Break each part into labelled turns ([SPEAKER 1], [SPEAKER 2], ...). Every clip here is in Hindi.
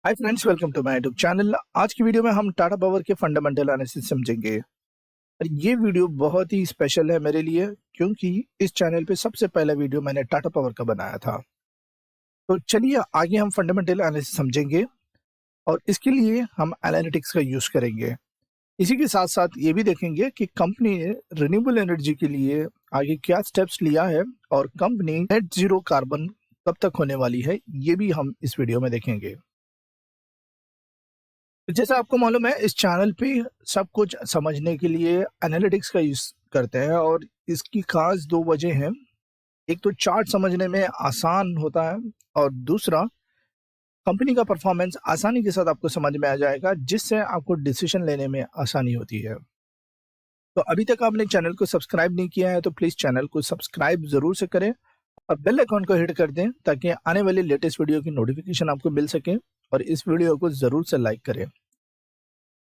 [SPEAKER 1] Hi friends, welcome to my YouTube channel. आज की वीडियो में हम टाटा पावर के फंडामेंटल एनालिसिस समझेंगे और ये वीडियो बहुत ही स्पेशल है मेरे लिए, क्योंकि इस चैनल पे सबसे पहला वीडियो मैंने टाटा पावर का बनाया था। तो चलिए आगे हम फंडामेंटल एनालिसिस समझेंगे और इसके लिए हम एनालिटिक्स का यूज करेंगे। इसी के साथ साथ ये भी देखेंगे कि कंपनी ने रिन्यूएबल एनर्जी के लिए आगे क्या स्टेप्स लिया है और कंपनी नेट जीरो कार्बन कब तक होने वाली है, ये भी हम इस वीडियो में देखेंगे। जैसा आपको मालूम है, इस चैनल पे सब कुछ समझने के लिए एनालिटिक्स का यूज करते हैं और इसकी खास दो वजह हैं। एक तो चार्ट समझने में आसान होता है और दूसरा कंपनी का परफॉर्मेंस आसानी के साथ आपको समझ में आ जाएगा, जिससे आपको डिसीजन लेने में आसानी होती है। तो अभी तक आपने चैनल को सब्सक्राइब नहीं किया है तो प्लीज चैनल को सब्सक्राइब जरूर से करें और बेल आइकॉन को हिट कर दें ताकि आने वाली लेटेस्ट वीडियो की नोटिफिकेशन आपको मिल सके, और इस वीडियो को जरूर से लाइक करें।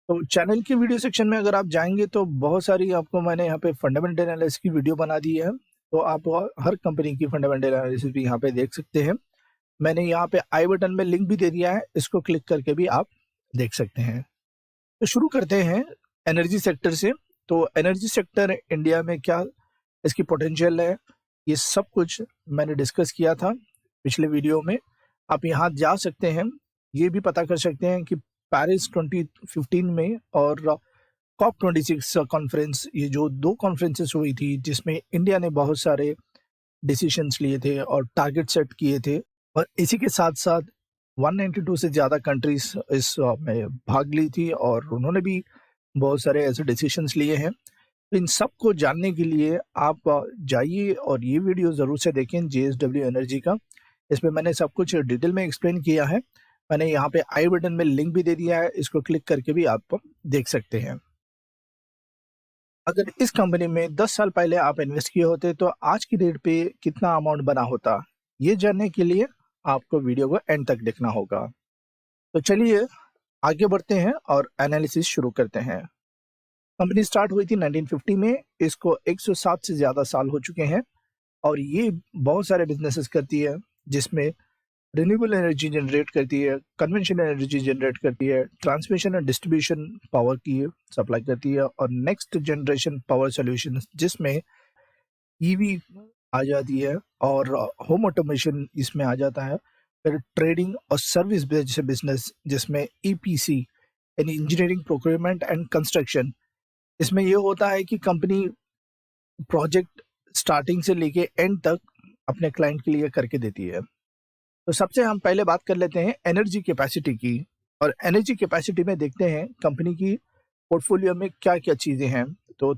[SPEAKER 1] तो चैनल के वीडियो सेक्शन में अगर आप जाएंगे तो बहुत सारी आपको मैंने यहाँ पे फंडामेंटल एनालिसिस की वीडियो बना दी है। तो आप हर कंपनी की फंडामेंटल एनालिसिस भी यहाँ पे देख सकते हैं। मैंने यहाँ पे आई बटन में लिंक भी दे दिया है, इसको क्लिक करके भी आप देख सकते हैं। तो शुरू करते हैं एनर्जी सेक्टर से। तो एनर्जी सेक्टर इंडिया में क्या इसकी पोटेंशियल है, ये सब कुछ मैंने डिस्कस किया था पिछले वीडियो में। आप यहाँ जा सकते हैं, ये भी पता कर सकते हैं कि पेरिस 2015 में और कॉप 26 कॉन्फ्रेंस, ये जो दो कॉन्फ्रेंसेस हुई थी जिसमें इंडिया ने बहुत सारे डिसीजंस लिए थे और टारगेट सेट किए थे, और इसी के साथ साथ 192 से ज़्यादा कंट्रीज इस में भाग ली थी और उन्होंने भी बहुत सारे ऐसे डिसीजंस लिए हैं। तो इन सब को जानने के लिए आप जाइए और ये वीडियो ज़रूर से देखें JSW एनर्जी का। इसमें मैंने सब कुछ डिटेल में एक्सप्लेन किया है। मैंने यहाँ पे आई बटन में लिंक भी दे दिया है, इसको क्लिक करके भी आप देख सकते हैं। अगर इस कंपनी में 10 साल पहले आप इन्वेस्ट किए होते तो आज की डेट पे कितना अमाउंट बना होता, ये जानने के लिए आपको वीडियो को एंड तक देखना होगा। तो चलिए आगे बढ़ते हैं और एनालिसिस शुरू करते हैं। कंपनी स्टार्ट हुई थी 1950 में, इसको 107 से ज़्यादा साल हो चुके हैं और ये बहुत सारे बिजनेसेस करती है, जिसमें रिन्यूएबल एनर्जी जनरेट करती है, कन्वेंशनल एनर्जी जनरेट करती है, ट्रांसमिशन और डिस्ट्रीब्यूशन पावर की सप्लाई करती है, और नेक्स्ट जनरेशन पावर सॉल्यूशंस जिसमें ईवी आ जाती है और होम ऑटोमेशन इसमें आ जाता है। फिर ट्रेडिंग और सर्विस बिजनेस जिसमें EPC यानी इंजीनियरिंग, प्रोक्योरमेंट एंड कंस्ट्रक्शन, इसमें ये होता है कि कंपनी प्रोजेक्ट स्टार्टिंग से लेके एंड तक अपने क्लाइंट के लिए करके देती है। तो सबसे हम पहले बात कर लेते हैं एनर्जी कैपेसिटी की, और एनर्जी कैपेसिटी में देखते हैं कंपनी की पोर्टफोलियो में क्या क्या चीज़ें हैं। तो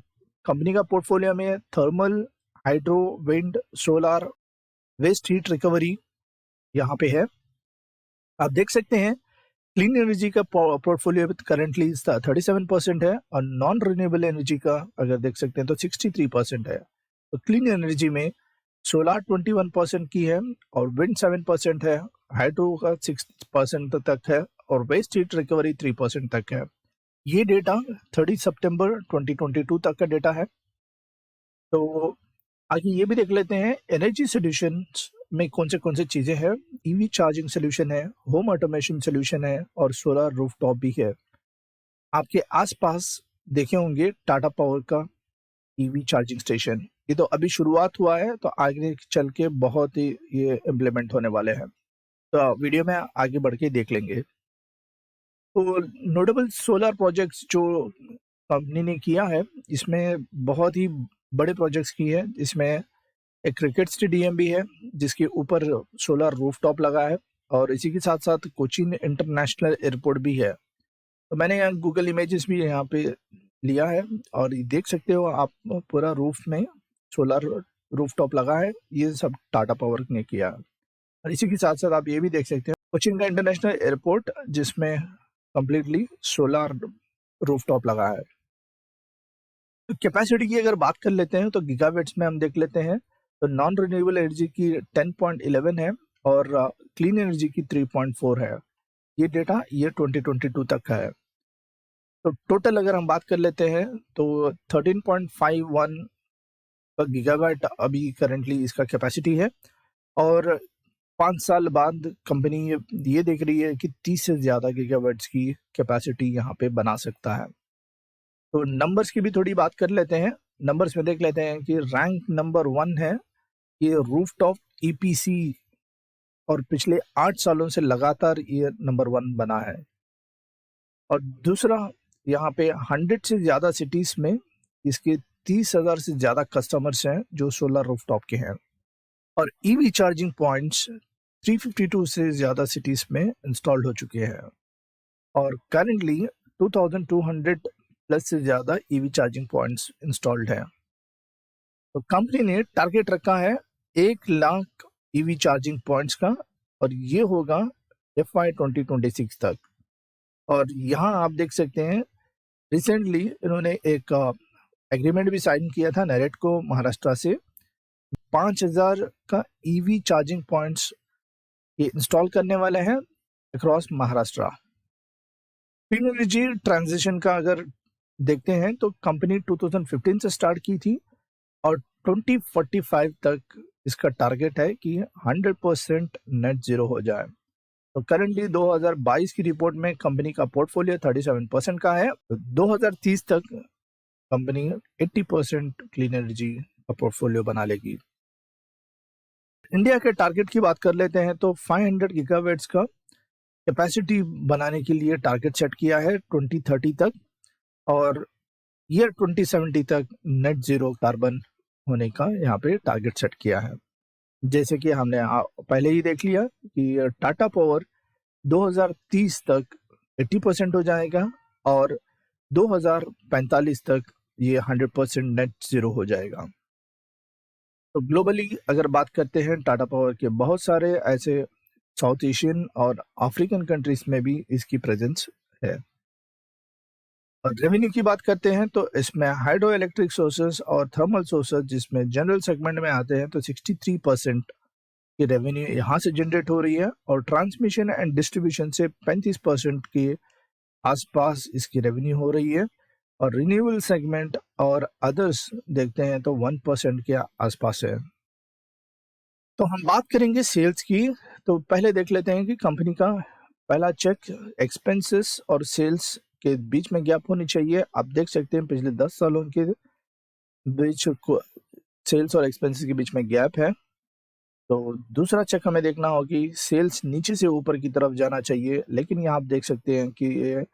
[SPEAKER 1] कंपनी का पोर्टफोलियो में thermal, hydro, wind, solar, waste heat recovery यहाँ पे है। आप देख सकते हैं क्लीन एनर्जी का पोर्टफोलियो करंटली 37% है और नॉन रिन्यूएबल एनर्जी का अगर देख सकते हैं तो 63% है। तो क्लीन एनर्जी में सोलार 21% की है और विंड 7% है, हाइड्रो का 6% तक है और वेस्ट हीट रिकवरी 3% तक है। ये डेटा 30 सितंबर 2022 तक का डेटा है। तो आगे ये भी देख लेते हैं एनर्जी सॉल्यूशंस में कौन से चीज़ें हैं। EV चार्जिंग सोल्यूशन है, होम ऑटोमेशन सोल्यूशन है और सोलर रूफटॉप भी है। आपके आसपास देखे होंगे टाटा पावर का EV चार्जिंग स्टेशन, ये तो अभी शुरुआत हुआ है, तो आगे चल के बहुत ही ये इम्प्लीमेंट होने वाले हैं। तो वीडियो में आगे बढ़ के देख लेंगे। तो नोटेबल सोलर प्रोजेक्ट्स जो कंपनी ने किया है, इसमें बहुत ही बड़े प्रोजेक्ट्स की है। इसमें एक क्रिकेट स्टेडियम भी है जिसके ऊपर सोलर रूफटॉप लगा है, और इसी के साथ साथ कोचीन इंटरनेशनल एयरपोर्ट भी है। तो मैंने यहाँ गूगल इमेजेस भी यहाँ पे लिया है और ये देख सकते हो आप, पूरा रूफ में सोलर रूफटॉप लगा है। ये सब टाटा पावर ने किया है। और इसी के साथ साथ आप ये भी देख सकते हो कोचीन का इंटरनेशनल एयरपोर्ट जिसमें कंप्लीटली सोलर रूफटॉप लगा है। तो कैपेसिटी की अगर बात कर लेते हैं तो गीगावाट्स में हम देख लेते हैं। तो नॉन रिन्यूएबल एनर्जी की 10.11 है और क्लीन एनर्जी की 3.4 है। ये डेटा ये 2022 तक का है। तो टोटल अगर हम बात कर लेते हैं तो 13.51 गीगावाट अभी करंटली इसका कैपेसिटी है। और 5 साल बाद कंपनी ये देख रही है कि 30 से ज़्यादा गीगावाट्स की कैपेसिटी यहाँ पे बना सकता है। तो नंबर्स की भी थोड़ी बात कर लेते हैं। नंबर्स में देख लेते हैं कि रैंक नंबर 1 है ये रूफटॉप ईपीसी, और पिछले 8 सालों से लगातार ये नंबर 1 बना है। और दूसरा, यहाँ पे 100 से ज़्यादा सिटीज़ में इसके 30,000 से ज़्यादा कस्टमर्स हैं जो सोलर रूफटॉप के हैं। और ईवी चार्जिंग पॉइंट्स 352 से ज़्यादा सिटीज़ में इंस्टॉल्ड हो चुके हैं। और करंटली 2200 प्लस से ज़्यादा ईवी चार्जिंग पॉइंट्स इंस्टॉल्ड हैं। तो कंपनी ने टारगेट रखा है 1 लाख ईवी चार्जिंग पॉइंट्स का, और ये होगा FY 2026 तक। और यहाँ आप देख सकते हैं रिसेंटली इन्होंने एक एग्रीमेंट भी साइन किया था नेरेटको महाराष्ट्र से। 5000 का ईवी चार्जिंग पॉइंट्स ये इंस्टॉल करने वाले हैं across Maharashtra. Clean energy transition का अगर देखते हैं तो कंपनी 2015 से स्टार्ट की थी, और 2045 तक इसका टारगेट है कि 100% नेट जीरो हो जाए। तो करंटली 2022 की रिपोर्ट में कंपनी का पोर्टफोलियो 37% का है। तो 2030 तक कंपनी 80% क्लीन एनर्जी का पोर्टफोलियो बना लेगी। इंडिया के टारगेट की बात कर लेते हैं तो 500 गीगावाट्स का कैपेसिटी बनाने के लिए टारगेट सेट किया है 2030 तक, और ईयर 2070 तक नेट जीरो कार्बन होने का यहाँ पे टारगेट सेट किया है। जैसे कि हमने पहले ही देख लिया कि टाटा पावर 2030 तक 80% हो जाएगा, और 2045 तक ये 100% नेट जीरो हो जाएगा। तो ग्लोबली अगर बात करते हैं टाटा पावर के बहुत सारे ऐसे साउथ एशियन और अफ्रीकन कंट्रीज में भी इसकी प्रेजेंस है। और रेवेन्यू की बात करते हैं तो इसमें हाइड्रो इलेक्ट्रिक सोर्सेज और थर्मल सोर्सेज जिसमें जनरल सेगमेंट में आते हैं तो 63% की रेवेन्यू यहाँ से जनरेट हो रही है, और ट्रांसमिशन एंड डिस्ट्रीब्यूशन से 35% के आसपास इसकी रेवेन्यू हो रही है, और रिन्यूएबल सेगमेंट और अदर्स देखते हैं तो 1% के आसपास है। तो हम बात करेंगे सेल्स की। तो पहले देख लेते हैं कि कंपनी का पहला चेक एक्सपेंसेस और सेल्स के बीच में गैप होनी चाहिए। आप देख सकते हैं पिछले 10 सालों के बीच सेल्स और एक्सपेंसेस के बीच में गैप है। तो दूसरा चेक हमें देखना होगा कि सेल्स नीचे से ऊपर की तरफ जाना चाहिए, लेकिन यहाँ आप देख सकते हैं कि ये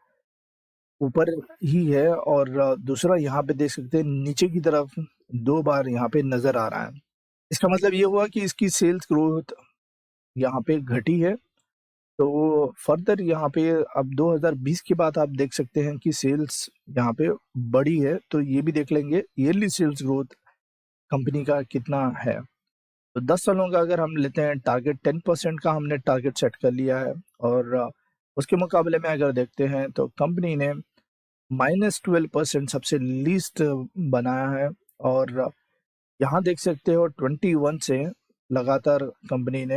[SPEAKER 1] ऊपर ही है, और दूसरा यहाँ पे देख सकते हैं नीचे की तरफ 2 बार यहाँ पे नजर आ रहा है। इसका मतलब ये हुआ कि इसकी सेल्स ग्रोथ यहाँ पे घटी है। तो फर्दर यहाँ पे अब 2020 के बाद आप देख सकते हैं कि सेल्स यहाँ पे बढ़ी है, तो ये भी देख लेंगे ईयरली सेल्स ग्रोथ कंपनी का कितना है। तो 10 सालों का अगर हम लेते हैं टारगेट 10% का हमने टारगेट सेट कर लिया है, और उसके मुकाबले में अगर देखते हैं तो कंपनी ने -12% सबसे लीस्ट बनाया है। और यहाँ देख सकते हो 21 से लगातार कंपनी ने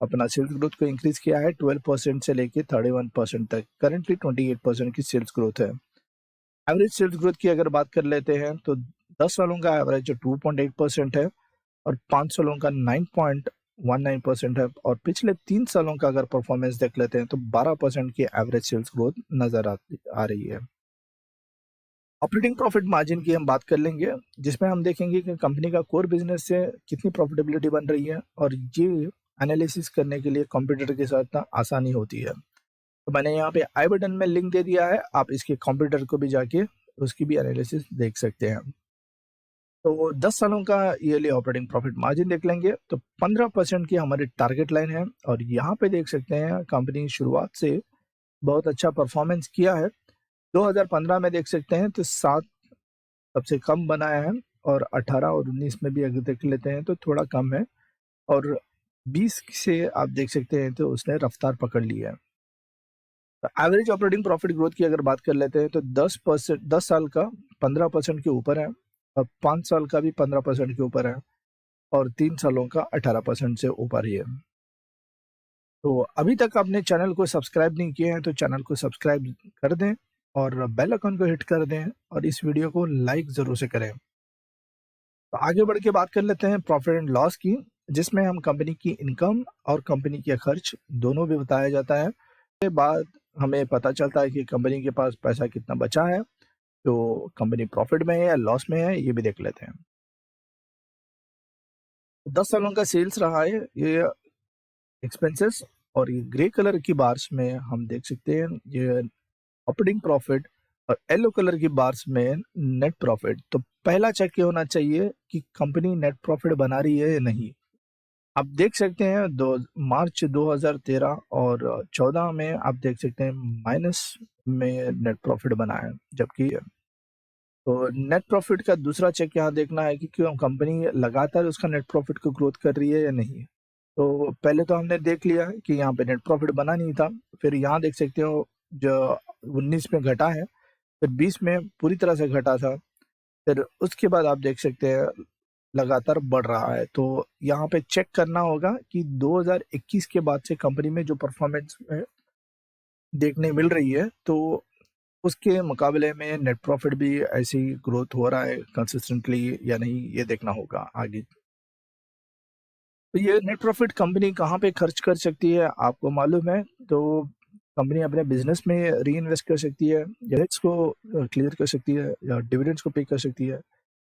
[SPEAKER 1] अपना सेल्स ग्रोथ को इंक्रीज किया है 12% से लेके 31% तक। करंटली 28% की सेल्स ग्रोथ है। एवरेज सेल्स ग्रोथ की अगर बात कर लेते हैं तो 10 सालों का एवरेज 2.8% है, और 5 सालों का 9.19% है, और पिछले 3 सालों का अगर परफॉर्मेंस देख लेते हैं तो 12% की एवरेज सेल्स ग्रोथ नजर आ रही है। ऑपरेटिंग प्रॉफिट मार्जिन की हम बात कर लेंगे, जिसमें हम देखेंगे कि कंपनी का कोर बिजनेस से कितनी प्रॉफिटेबिलिटी बन रही है, और ये एनालिसिस करने के लिए कंप्यूटर के साथ ना आसानी होती है। तो मैंने यहाँ पे आई बटन में लिंक दे दिया है, आप इसके कंप्यूटर को भी जाके उसकी भी एनालिसिस देख सकते हैं। तो 10 सालों का ईयरली ऑपरेटिंग प्रॉफिट मार्जिन देख लेंगे तो 15% की हमारी टारगेट लाइन है, और यहाँ पे देख सकते हैं कंपनी शुरुआत से बहुत अच्छा परफॉर्मेंस किया है। 2015 में देख सकते हैं तो 7 सबसे कम बनाया है, और 18 और 19 में भी अगर देख लेते हैं तो थोड़ा कम है, और 20 से आप देख सकते हैं तो उसने रफ्तार पकड़ ली है। तो एवरेज ऑपरेटिंग प्रॉफिट ग्रोथ की अगर बात कर लेते हैं तो 10 साल का 15% के ऊपर है, और 5 साल का भी 15% के ऊपर है, और 3 सालों का 18% से ऊपर ही है। तो अभी तक आपने चैनल को सब्सक्राइब नहीं किए हैं तो चैनल को सब्सक्राइब कर दें, और बेल आइकन को हिट कर दें, और इस वीडियो को लाइक ज़रूर से करें। तो आगे बढ़ के बात कर लेते हैं प्रॉफिट एंड लॉस की। जिसमें हम कंपनी की इनकम और कंपनी के खर्च दोनों भी बताया जाता है। उसके बाद हमें पता चलता है कि कंपनी के पास पैसा कितना बचा है, तो कंपनी प्रॉफिट में है या लॉस में है, ये भी देख लेते हैं। 10 सालों का सेल्स रहा है, ये एक्सपेंसेस, और ये ग्रे कलर की बार्स में हम देख सकते हैं ये ऑपरेटिंग प्रॉफिट, और येलो कलर की बार्स में नेट प्रॉफिट। तो पहला चेक ये होना चाहिए कि कंपनी नेट प्रॉफिट बना रही है या नहीं। आप देख सकते हैं मार्च 2013 और 14 में आप देख सकते हैं माइनस में नेट प्रॉफिट बना है, जबकि तो नेट प्रॉफिट का दूसरा चेक यहाँ देखना है कि क्यों कंपनी लगातार उसका नेट प्रॉफिट को ग्रोथ कर रही है या नहीं। तो पहले तो हमने देख लिया है कि यहाँ पे नेट प्रॉफिट बना नहीं था, फिर यहाँ देख सकते हो जो 19 में घटा है, फिर 20 में पूरी तरह से घटा था, फिर उसके बाद आप देख सकते हैं लगातार बढ़ रहा है। तो यहाँ पे चेक करना होगा कि 2021 के बाद से कंपनी में जो परफॉर्मेंस देखने मिल रही है, तो उसके मुकाबले में नेट प्रॉफिट भी ऐसी ग्रोथ हो रहा है कंसिस्टेंटली या नहीं, ये देखना होगा आगे। तो ये नेट प्रॉफिट कंपनी कहाँ पे खर्च कर सकती है, आपको मालूम है? तो कंपनी अपने बिजनेस में री इन्वेस्ट कर सकती है, डेट्स को क्लियर कर सकती है, या डिविडेंड्स को पे कर सकती है,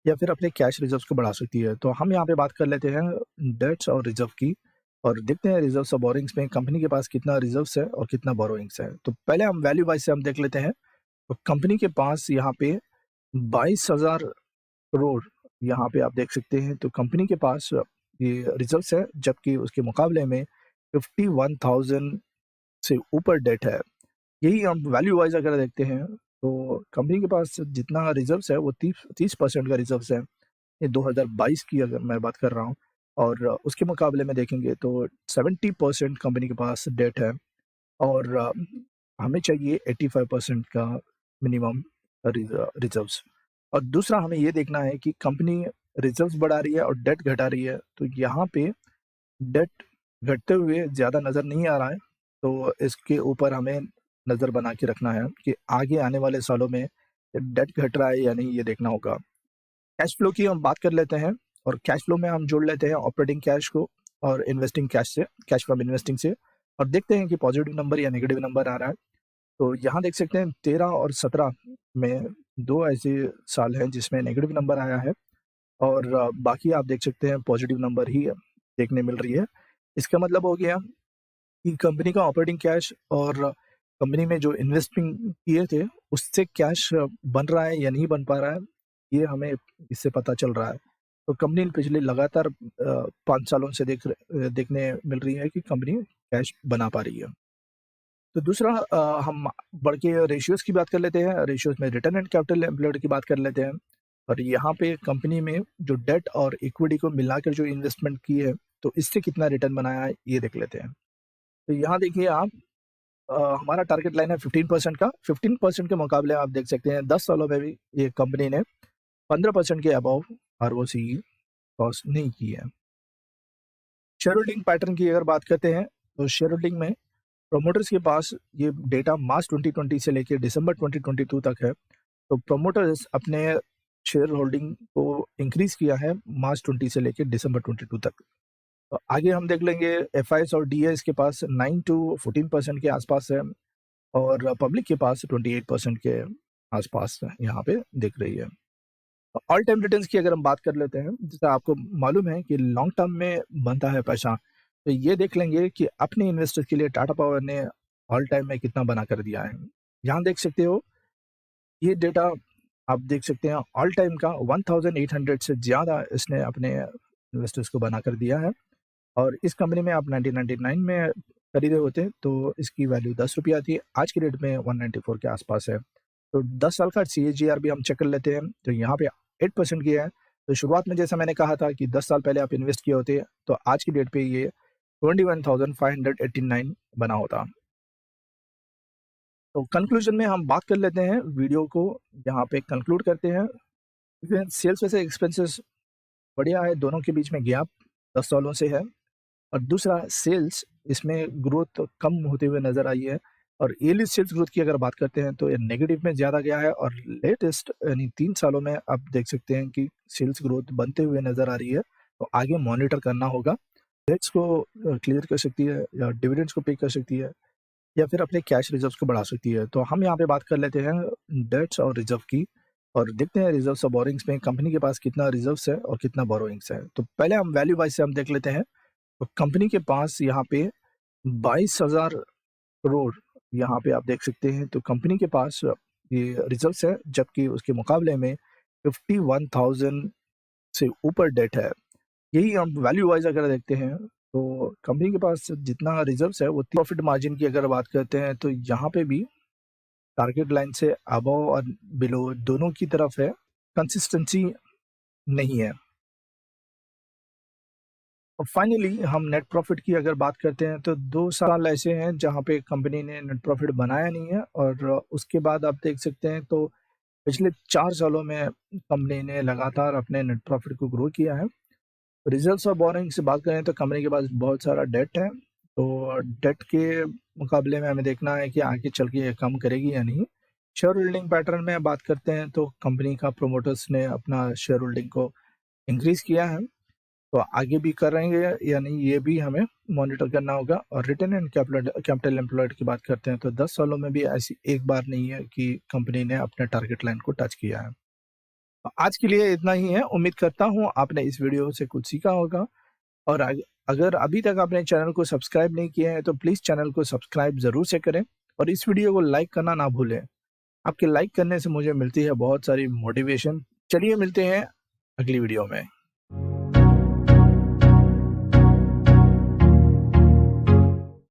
[SPEAKER 1] या फिर अपने कैश रिजर्व्स को बढ़ा सकती है। तो हम यहाँ पे बात कर लेते हैं डेट्स और रिजर्व की, और देखते हैं रिजर्व्स और बोरोइंग्स में कंपनी के पास कितना रिजर्व्स है और कितना बोरोइंग्स है। तो पहले हम वैल्यू वाइज से हम देख लेते हैं। तो कंपनी के पास यहाँ पे 22,000 करोड़ यहाँ पे आप देख सकते हैं। तो कंपनी के पास ये रिजर्व्स है, जबकि उसके मुकाबले में 51,000 से ऊपर डेट है। यही हम वैल्यू वाइज अगर देखते हैं, तो कंपनी के पास जितना रिजर्व्स है वो 30% का रिजर्व्स है। ये 2022 की अगर मैं बात कर रहा हूँ, और उसके मुकाबले में देखेंगे तो 70% कंपनी के पास डेट है, और हमें चाहिए 85% का मिनिमम रिजर्व्स। और दूसरा हमें ये देखना है कि कंपनी रिजर्व्स बढ़ा रही है और डेट घटा रही है। तो यहाँ पे डेट घटते हुए ज़्यादा नज़र नहीं आ रहा है, तो इसके ऊपर हमें नज़र बना के रखना है कि आगे आने वाले सालों में डेट घट रहा है या नहीं, ये देखना होगा। कैश फ्लो की हम बात कर लेते हैं, और कैश फ्लो में हम जोड़ लेते हैं ऑपरेटिंग कैश को और इन्वेस्टिंग कैश से, कैश फ्रॉम इन्वेस्टिंग से, और देखते हैं कि पॉजिटिव नंबर या नेगेटिव नंबर आ रहा है। तो यहाँ देख सकते हैं 13 और 17 में 2 ऐसे साल हैं जिसमें नेगेटिव नंबर आया है, और बाकी आप देख सकते हैं पॉजिटिव नंबर ही देखने मिल रही है। इसका मतलब हो गया कि कंपनी का ऑपरेटिंग कैश और कंपनी में जो इन्वेस्टिंग किए थे उससे कैश बन रहा है या नहीं बन पा रहा है, ये हमें इससे पता चल रहा है। तो कंपनी पिछले लगातार 5 सालों से देखने मिल रही है कि कंपनी कैश बना पा रही है। तो दूसरा हम बढ़ के रेशियोज़ की बात कर लेते हैं। रेशियोज़ में रिटर्न एंड कैपिटल एम्प्लॉयड की बात कर लेते हैं, और यहाँ पे कंपनी में जो डेट और इक्विटी को मिलाकर जो इन्वेस्टमेंट की है, तो इससे कितना रिटर्न बनाया है, ये देख लेते हैं। तो यहाँ देखिए आप, हमारा टारगेट लाइन है 15% का। 15% के मुकाबले आप देख सकते हैं 10 सालों में भी ये कंपनी ने 15% के अबव आरओसीई क्रॉस नहीं की है। शेयर होल्डिंग पैटर्न की अगर बात करते हैं, तो शेयर होल्डिंग में प्रोमोटर्स के पास ये डेटा मार्च 2020 से लेकर दिसंबर 2022 तक है। तो प्रोमोटर्स अपने शेयर होल्डिंग को इंक्रीज किया है मार्च 20 से लेकर दिसंबर 22 तक। तो आगे हम देख लेंगे एफआईएस और डीएस के पास 9 टू 14% के आसपास है, और पब्लिक के पास 28% के आसपास यहाँ पे दिख रही है। ऑल टाइम रिटर्न्स की अगर हम बात कर लेते हैं, जैसा आपको मालूम है कि लॉन्ग टर्म में बनता है पैसा, तो ये देख लेंगे कि अपने इन्वेस्टर के लिए टाटा पावर ने ऑल टाइम में कितना बना कर दिया है। यहाँ देख सकते हो ये डेटा, आप देख सकते हैं ऑल टाइम का 1800 से ज़्यादा इसने अपने इन्वेस्टर्स को बना कर दिया है। और इस कंपनी में आप 1999 में खरीदे होते तो इसकी वैल्यू 10 रुपये थी, आज की डेट में 194 के आसपास है। तो 10 साल का CAGR भी हम चेक कर लेते हैं, तो यहाँ पे 8% की है। तो शुरुआत में जैसा मैंने कहा था कि 10 साल पहले आप इन्वेस्ट किए होते, तो आज की डेट पे ये 21,589 बना होता। तो कंक्लूजन में हम बात कर लेते हैं, वीडियो को यहाँ पे कंक्लूड करते हैं। सेल्स वैसे एक्सपेंसेस बढ़िया है, दोनों के बीच में गैप 10 सालों से है। और दूसरा सेल्स, इसमें ग्रोथ कम होते हुए नज़र आई है। और ईयरली सेल्स ग्रोथ की अगर बात करते हैं तो ये नेगेटिव में ज़्यादा गया है, और लेटेस्ट यानी 3 सालों में आप देख सकते हैं कि सेल्स ग्रोथ बनते हुए नज़र आ रही है, तो आगे मॉनिटर करना होगा। डेट्स को क्लियर कर सकती है या डिविडेंड्स को पे कर सकती है या फिर अपने कैश रिजर्व्स को बढ़ा सकती है। तो हम यहाँ पे बात कर लेते हैं डेट्स और रिजर्व की और देखते हैं रिजर्व्स और बोरोइंग्स में कंपनी के पास कितना रिजर्व्स है और कितना बोरोइंग्स है। तो पहले हम वैल्यू वाइज से हम देख लेते हैं। तो कंपनी के पास यहाँ पे 22,000 करोड़ यहाँ पे आप देख सकते हैं। तो कंपनी के पास ये रिजर्व्स है, जबकि उसके मुकाबले में 51,000 से ऊपर डेट है। यही हम वैल्यू वाइज अगर देखते हैं तो कंपनी के पास जितना रिजर्व्स है वो प्रॉफिट मार्जिन की अगर बात करते हैं तो यहाँ पे भी टारगेट लाइन से अबव और बिलो दोनों की तरफ है, कंसिस्टेंसी नहीं है। और फाइनली हम नेट प्रॉफिट की अगर बात करते हैं तो 2 साल ऐसे हैं जहाँ पे कंपनी ने नेट प्रॉफिट बनाया नहीं है और उसके बाद आप देख सकते हैं तो पिछले 4 सालों में कंपनी ने लगातार अपने नेट प्रॉफिट को ग्रो किया है। रिजर्व्स और बोरिंग से बात करें तो कंपनी के पास बहुत सारा डेट है, तो डेट के मुकाबले में हमें देखना है कि आगे चल के ये कम करेगी या नहीं। शेयर होल्डिंग पैटर्न में बात करते हैं तो कंपनी का प्रोमोटर्स ने अपना शेयर होल्डिंग को इंक्रीज किया है, तो आगे भी करेंगे या नहीं ये भी हमें मॉनिटर करना होगा। और रिटर्न एंड कैपिटल एम्प्लॉयड की बात करते हैं तो 10 सालों में भी ऐसी एक बार नहीं है कि कंपनी ने अपने टारगेट लाइन को टच किया है। आज के लिए इतना ही है। उम्मीद करता हूँ आपने इस वीडियो से कुछ सीखा होगा और अगर अभी तक आपने चैनल को सब्सक्राइब नहीं किया है तो प्लीज़ चैनल को सब्सक्राइब ज़रूर से करें और इस वीडियो को लाइक करना ना भूलें। आपके लाइक करने से मुझे मिलती है बहुत सारी मोटिवेशन। चलिए मिलते हैं अगली वीडियो में।